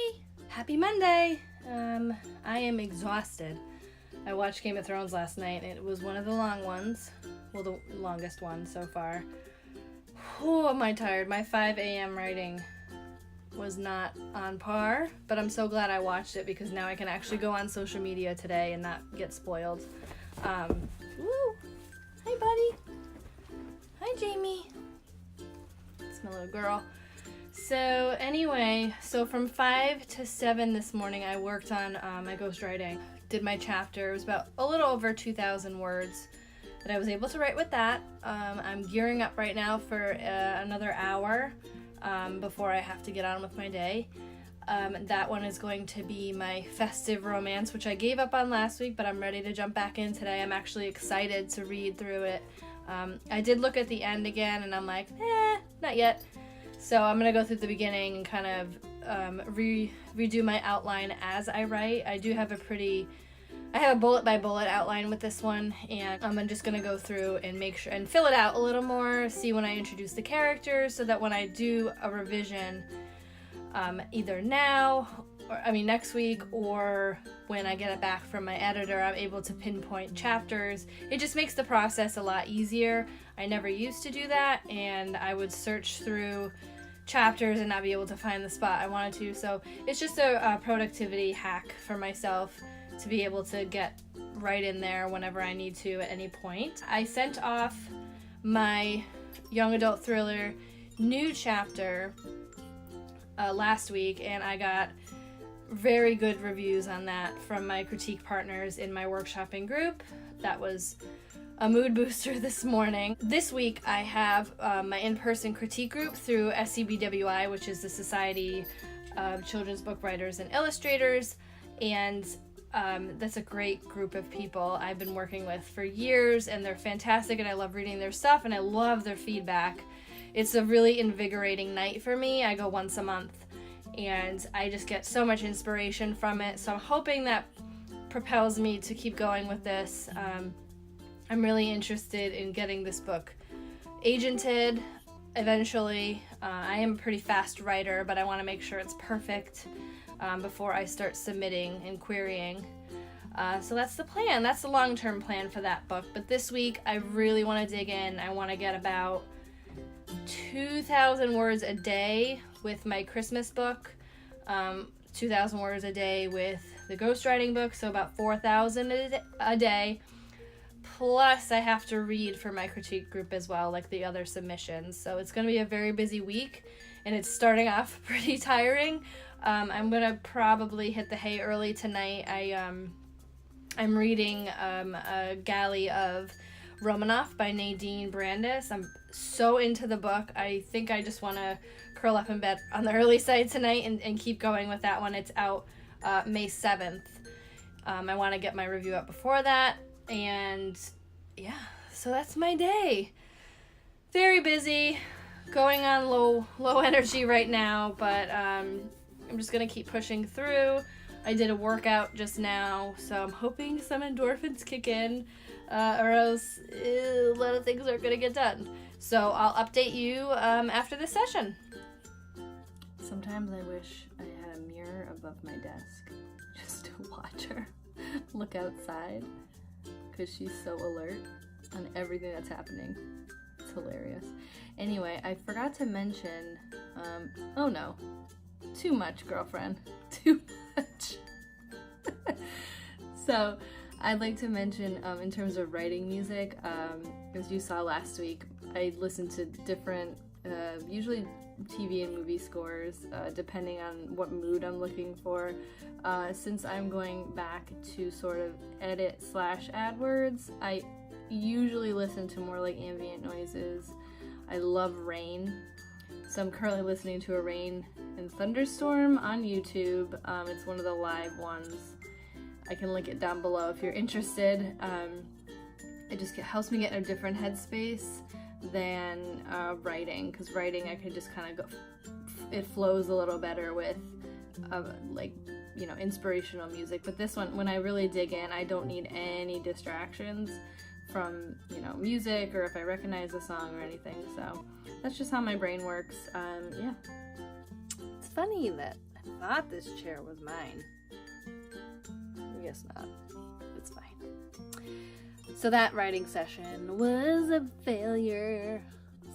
Hi! Happy Monday! I am exhausted. I watched Game of Thrones last night and it was one of the long ones. Well, the longest one so far. Oh, am I tired. My 5 a.m. writing was not on par, but I'm so glad I watched it because now I can actually go on social media today and not get spoiled. Woo! Hi, buddy! Hi, Jamie! It's my little girl. So anyway, from 5 to 7 this morning, I worked on my ghostwriting. Did my chapter. It was about a little over 2,000 words that I was able to write with that. I'm gearing up right now for another hour before I have to get on with my day. That one is going to be my festive romance, which I gave up on last week, but I'm ready to jump back in today. I'm actually excited to read through it. I did look at the end again, and I'm like, not yet. So I'm going to go through the beginning and kind of redo my outline as I write. I have a bullet by bullet outline with this one, and I'm just going to go through and make sure and fill it out a little more, see when I introduce the characters, so that when I do a revision, either next week, or when I get it back from my editor, I'm able to pinpoint chapters. It just makes the process a lot easier. I never used to do that, and I would search through chapters and not be able to find the spot I wanted to. So it's just a productivity hack for myself to be able to get right in there whenever I need to at any point. I sent off my young adult thriller new chapter last week, and I got very good reviews on that from my critique partners in my workshopping group. That was a mood booster this morning. This week I have my in-person critique group through SCBWI, which is the Society of Children's Book Writers and Illustrators, and that's a great group of people I've been working with for years, and they're fantastic, and I love reading their stuff, and I love their feedback. It's a really invigorating night for me. I go once a month, and I just get so much inspiration from it, so I'm hoping that propels me to keep going with this. I'm really interested in getting this book agented eventually. I am a pretty fast writer, but I want to make sure it's perfect before I start submitting and querying. So that's the plan. That's the long-term plan for that book. But this week, I really want to dig in. I want to get about 2,000 words a day with my Christmas book, 2,000 words a day with the ghostwriting book, so about 4,000 a day. Plus, I have to read for my critique group as well, like the other submissions. So it's going to be a very busy week, and it's starting off pretty tiring. I'm going to probably hit the hay early tonight. I'm reading a galley of Romanoff by Nadine Brandis. I'm so into the book. I think I just want to curl up in bed on the early side tonight and keep going with that one. It's out May 7th. I want to get my review up before that. And yeah, so that's my day. Very busy, going on low energy right now, but I'm just gonna keep pushing through. I did a workout just now, so I'm hoping some endorphins kick in, or else a lot of things aren't gonna get done. So I'll update you after the session. Sometimes I wish I had a mirror above my desk just to watch her look outside, because she's so alert on everything that's happening. It's hilarious. Anyway, I forgot to mention, oh no, too much, girlfriend, too much. So I'd like to mention, in terms of writing music, as you saw last week, I listened to different, usually TV and movie scores, depending on what mood I'm looking for. Since I'm going back to sort of edit / add words, I usually listen to more like ambient noises. I love rain, so I'm currently listening to a rain and thunderstorm on YouTube. It's one of the live ones. I can link it down below if you're interested. It just helps me get in a different headspace than writing, because writing I can just kind of go, it flows a little better with inspirational music. But this one, when I really dig in, I don't need any distractions from music, or if I recognize a song or anything. So that's just how my brain works. Yeah, it's funny that I thought this chair was mine. I guess not. It's fine. So that writing session was a failure,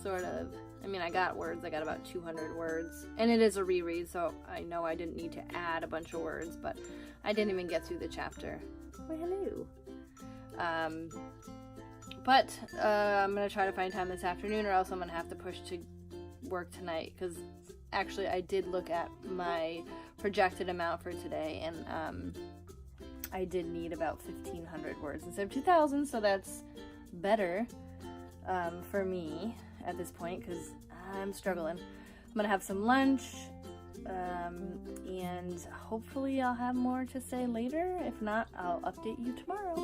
sort of. I mean, I got words. I got about 200 words. And it is a reread, so I know I didn't need to add a bunch of words, but I didn't even get through the chapter. Well, hello. But I'm going to try to find time this afternoon, or else I'm going to have to push to work tonight, because actually I did look at my projected amount for today, and I did need about 1,500 words instead of 2,000, so that's better for me at this point, because I'm struggling. I'm going to have some lunch, and hopefully I'll have more to say later. If not, I'll update you tomorrow.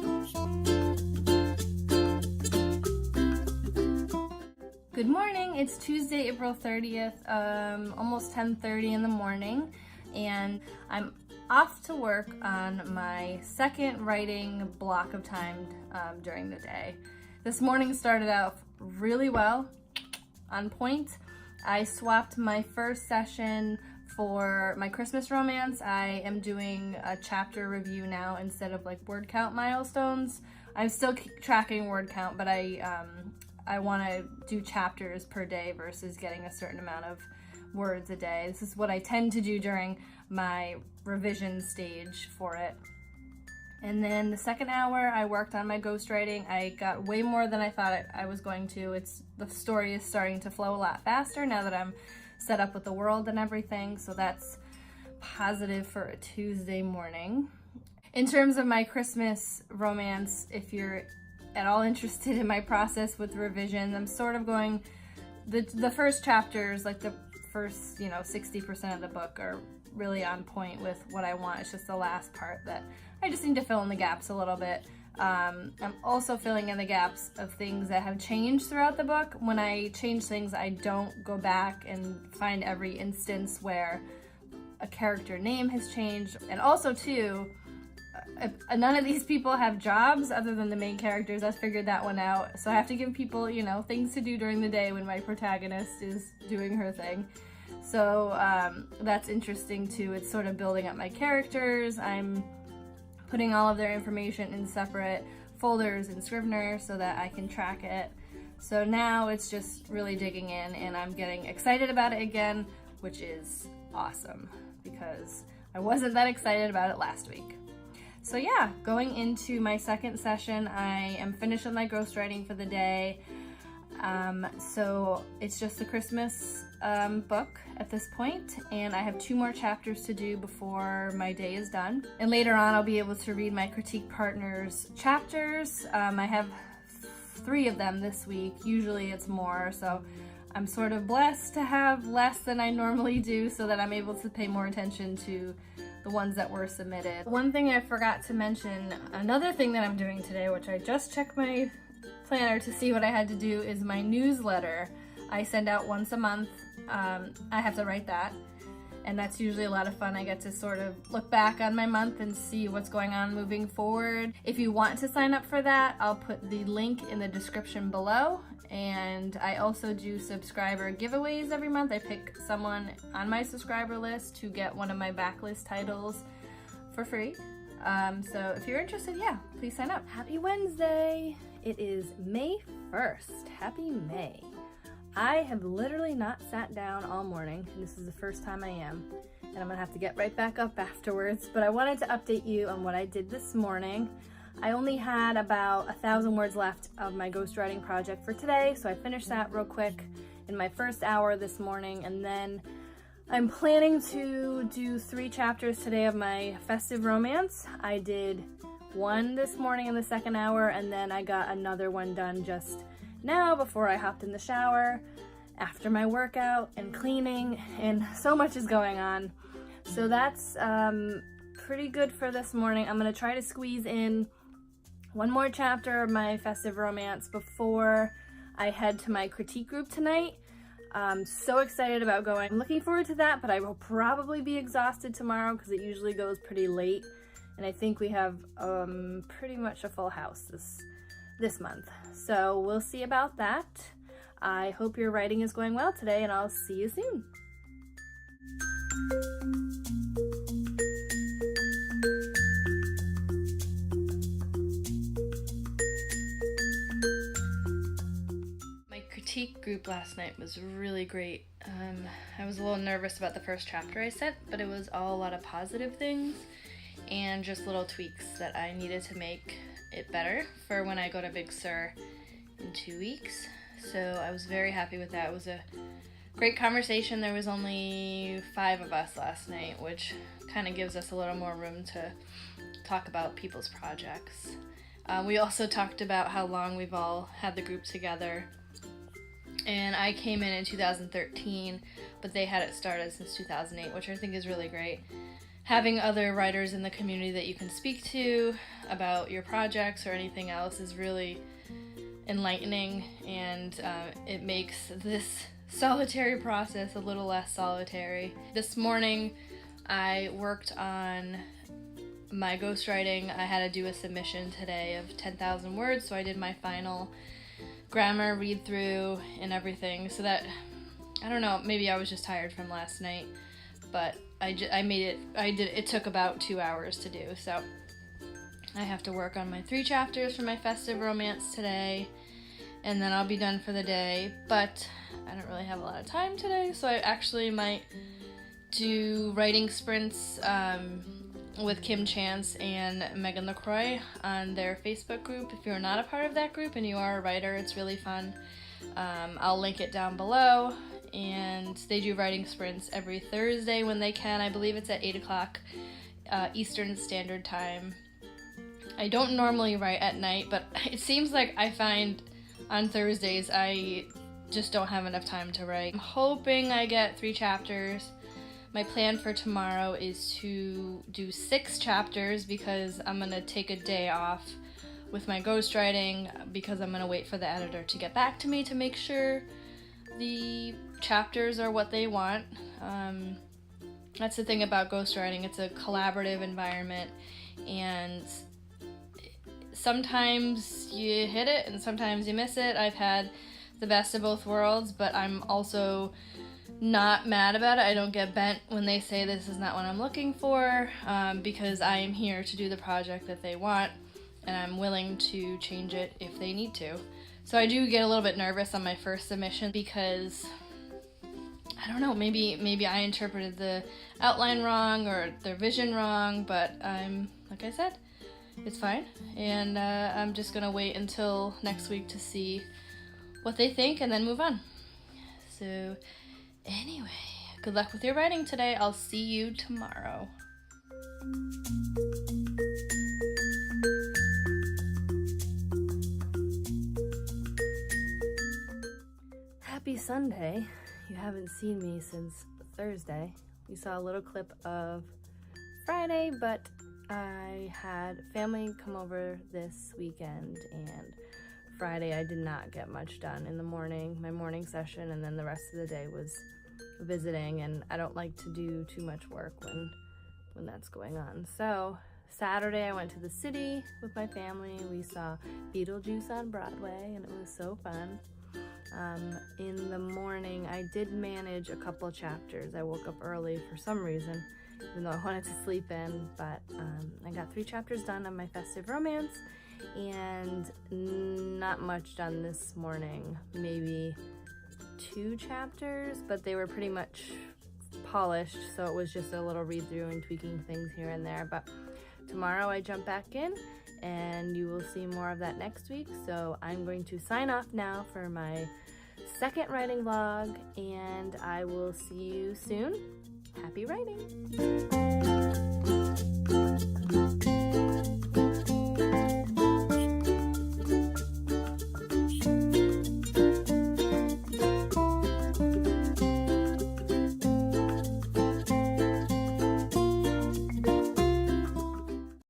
Good morning. It's Tuesday, April 30th, almost 10:30 in the morning, and I'm off to work on my second writing block of time during the day. This morning started out really well, on point. I swapped my first session for my Christmas romance. I am doing a chapter review now instead of like word count milestones. I'm still tracking word count, but I want to do chapters per day versus getting a certain amount of words a day. This is what I tend to do during my revision stage for it. And then the second hour, I worked on my ghostwriting. I got way more than I thought I was going to. The story is starting to flow a lot faster now that I'm set up with the world and everything, so that's positive for a Tuesday morning. In terms of my Christmas romance, if you're at all interested in my process with revisions, I'm sort of going, the first chapters, like the first 60% of the book are really on point with what I want. It's just the last part that I just need to fill in the gaps a little bit. I'm also filling in the gaps of things that have changed throughout the book. When I change things, I don't go back and find every instance where a character name has changed. And also too, none of these people have jobs other than the main characters. I figured that one out. So I have to give people, things to do during the day when my protagonist is doing her thing. So that's interesting too. It's sort of building up my characters. I'm putting all of their information in separate folders in Scrivener so that I can track it. So now it's just really digging in, and I'm getting excited about it again, which is awesome because I wasn't that excited about it last week. So yeah, going into my second session, I am finished with my ghostwriting for the day. So it's just the Christmas book at this point, and I have 2 more chapters to do before my day is done. And later on, I'll be able to read my critique partner's chapters. I have 3 of them this week. Usually it's more, so I'm sort of blessed to have less than I normally do so that I'm able to pay more attention to the ones that were submitted. One thing I forgot to mention, another thing that I'm doing today, which I just checked my planner to see what I had to do, is my newsletter. I send out once a month. I have to write that, and that's usually a lot of fun. I get to sort of look back on my month and see what's going on moving forward. If you want to sign up for that, I'll put the link in the description below. And I also do subscriber giveaways every month. I pick someone on my subscriber list to get one of my backlist titles for free. So if you're interested, yeah, please sign up. Happy Wednesday. It is May 1st. Happy May. I have literally not sat down all morning. This is the first time I am, and I'm gonna have to get right back up afterwards, but I wanted to update you on what I did this morning. I only had about 1,000 words left of my ghostwriting project for today, so I finished that real quick in my first hour this morning, and then I'm planning to do 3 chapters today of my festive romance. I did 1 this morning in the second hour, and then I got another one done just now before I hopped in the shower after my workout and cleaning, and so much is going on. So that's pretty good for this morning. I'm gonna try to squeeze in 1 more chapter of my festive romance before I head to my critique group tonight. I'm so excited about going. I'm looking forward to that, but I will probably be exhausted tomorrow because it usually goes pretty late, and I think we have pretty much a full house this month. So we'll see about that. I hope your writing is going well today, and I'll see you soon. group last night was really great. I was a little nervous about the first chapter I sent, but it was all a lot of positive things and just little tweaks that I needed to make it better for when I go to Big Sur in 2 weeks. So I was very happy with that. It was a great conversation. There was only 5 of us last night, which kind of gives us a little more room to talk about people's projects. We also talked about how long we've all had the group together. And I came in 2013, but they had it started since 2008, which I think is really great. Having other writers in the community that you can speak to about your projects or anything else is really enlightening, and it makes this solitary process a little less solitary. This morning, I worked on my ghostwriting. I had to do a submission today of 10,000 words, so I did my final grammar read through and everything. So that, I don't know, maybe I was just tired from last night, but I made it. It took about 2 hours to do. So I have to work on my 3 chapters for my festive romance today, and then I'll be done for the day. But I don't really have a lot of time today, so I actually might do writing sprints with Kim Chance and Megan LaCroix on their Facebook group. If you're not a part of that group and you are a writer, it's really fun. I'll link it down below, and they do writing sprints every Thursday when they can. I believe it's at 8 o'clock Eastern Standard Time. I don't normally write at night, but it seems like I find on Thursdays I just don't have enough time to write. I'm hoping I get 3 chapters. My plan for tomorrow is to do 6 chapters because I'm going to take a day off with my ghostwriting because I'm going to wait for the editor to get back to me to make sure the chapters are what they want. That's the thing about ghostwriting. It's a collaborative environment, and sometimes you hit it and sometimes you miss it. I've had the best of both worlds, but I'm also not mad about it. I don't get bent when they say this is not what I'm looking for, because I am here to do the project that they want, and I'm willing to change it if they need to. So I do get a little bit nervous on my first submission because, I don't know, maybe I interpreted the outline wrong or their vision wrong, but like I said, it's fine, and I'm just gonna wait until next week to see what they think and then move on. So anyway, good luck with your writing today. I'll see you tomorrow. Happy Sunday. You haven't seen me since Thursday. We saw a little clip of Friday, but I had family come over this weekend, and Friday I did not get much done in the morning, my morning session, and then the rest of the day was visiting, and I don't like to do too much work when that's going on. So Saturday I went to the city with my family. We saw Beetlejuice on Broadway, and it was so fun. In the morning I did manage a couple chapters. I woke up early for some reason, even though I wanted to sleep in, but I got 3 chapters done on my festive romance, and not much done this morning. Maybe 2 chapters, but they were pretty much polished, so it was just a little read through and tweaking things here and there. But tomorrow I jump back in, and you will see more of that next week. So I'm going to sign off now for my second writing vlog, and I will see you soon. Happy writing!